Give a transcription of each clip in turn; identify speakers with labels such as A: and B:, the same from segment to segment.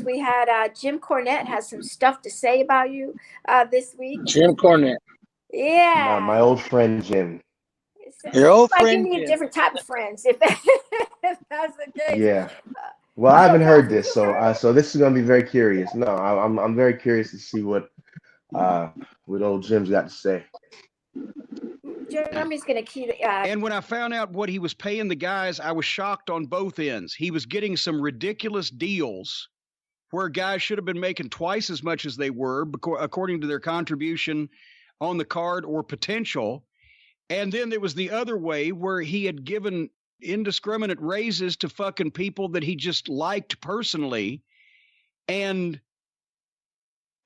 A: we had Jim Cornette has some stuff to say about you this week.
B: Jim Cornette.
A: Yeah.
C: My old friend Jim.
B: Your old
A: like
B: friend
A: you need
B: Jim.
A: a different type of friends if that's the case.
C: Yeah. Well, I haven't heard this, so this is gonna be very curious. No, I'm very curious to see what old Jim's got to say.
A: Jeremy's gonna keep.
D: And when I found out what he was paying the guys, I was shocked on both ends. He was getting some ridiculous deals where guys should have been making twice as much as they were, according to their contribution on the card or potential. And then there was the other way where he had given indiscriminate raises to fucking people that he just liked personally. And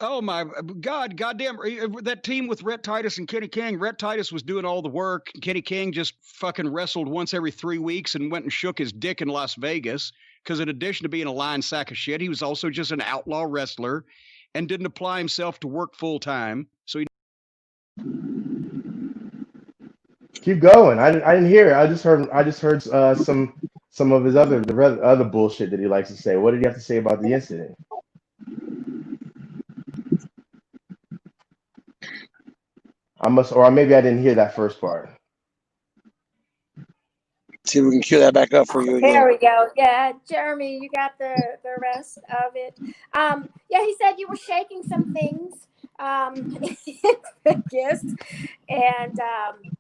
D: oh my God, goddamn, that team with Rhett Titus and Kenny King. Rhett Titus was doing all the work. Kenny King just fucking wrestled once every 3 weeks and went and shook his dick in Las Vegas. Because in addition to being a lying sack of shit, he was also just an outlaw wrestler and didn't apply himself to work full time. So he
C: keep going. I didn't hear it. I just heard some of his other bullshit that he likes to say. What did he have to say about the incident? Or maybe I didn't hear that first part.
B: See if we can cue that back up for you again.
A: There we go. Yeah, Jeremy, you got the rest of it. Yeah, he said you were shaking some things. Yes. And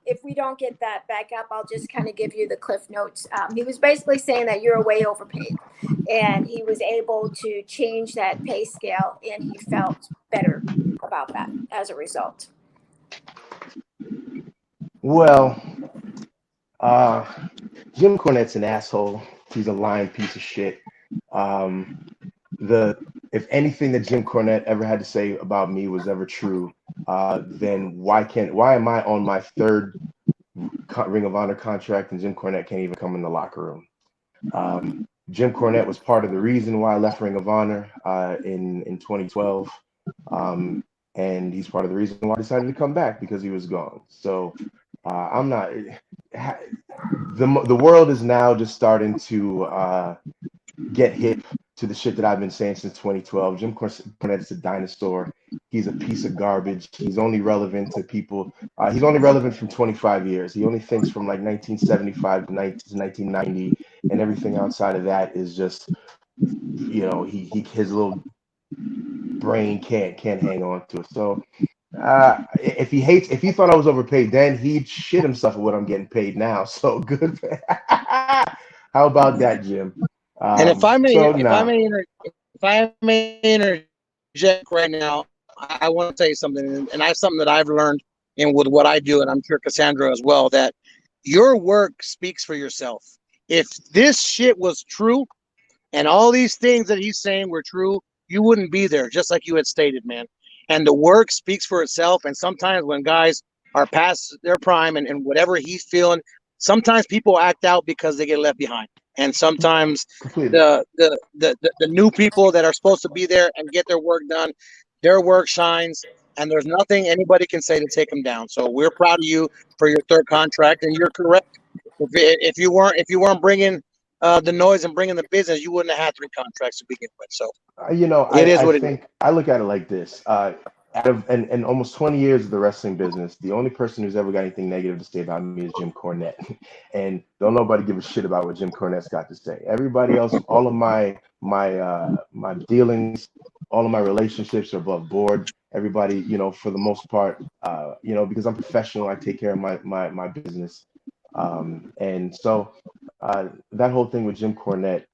A: if we don't get that back up, I'll just kind of give you the cliff notes. He was basically saying that you're way overpaid, and he was able to change that pay scale, and he felt better about that as a result.
C: Well, Jim Cornette's an asshole. He's a lying piece of shit. If anything that Jim Cornette ever had to say about me was ever true, then why am I on my third Ring of Honor contract and Jim Cornette can't even come in the locker room? Jim Cornette was part of the reason why I left Ring of Honor in 2012, and he's part of the reason why I decided to come back, because he was gone. So I'm not. The world is now just starting to get hip to the shit that I've been saying since 2012. Jim Cornette is a dinosaur. He's a piece of garbage. He's only relevant to people. He's only relevant from 25 years. He only thinks from like 1975 to 1990, and everything outside of that is just, his little brain can't hang on to it. So if he thought I was overpaid then, he'd shit himself at what I'm getting paid now. So good. How about that, Jim?
B: And if I may interject right now, I want to say something, and that's something that I've learned in with what I do, and I'm sure Cassandra as well, that your work speaks for yourself. If this shit was true and all these things that he's saying were true, you wouldn't be there, just like you had stated, man. And the work speaks for itself. And sometimes when guys are past their prime and whatever he's feeling, sometimes people act out because they get left behind. And sometimes the new people that are supposed to be there and get their work done, their work shines, and there's nothing anybody can say to take them down. So we're proud of you for your third contract, and you're correct. If you weren't bringing the noise and bringing the business, you wouldn't have had 3 contracts to begin with. So
C: I look at it like this. Out of and almost 20 years of the wrestling business, the only person who's ever got anything negative to say about me is Jim Cornette. And don't nobody give a shit about what Jim Cornette's got to say. Everybody else, all of my dealings, all of my relationships are above board. Everybody, for the most part, because I'm professional, I take care of my business. And so that whole thing with Jim Cornette,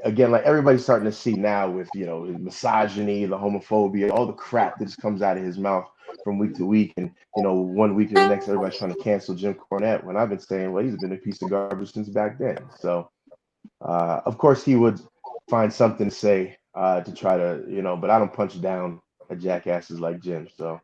C: again, like everybody's starting to see now with, his misogyny, the homophobia, all the crap that just comes out of his mouth from week to week. And, 1 week to the next, everybody's trying to cancel Jim Cornette, when I've been saying, well, he's been a piece of garbage since back then. So, of course, he would find something to say to try to, but I don't punch down at jackasses like Jim. So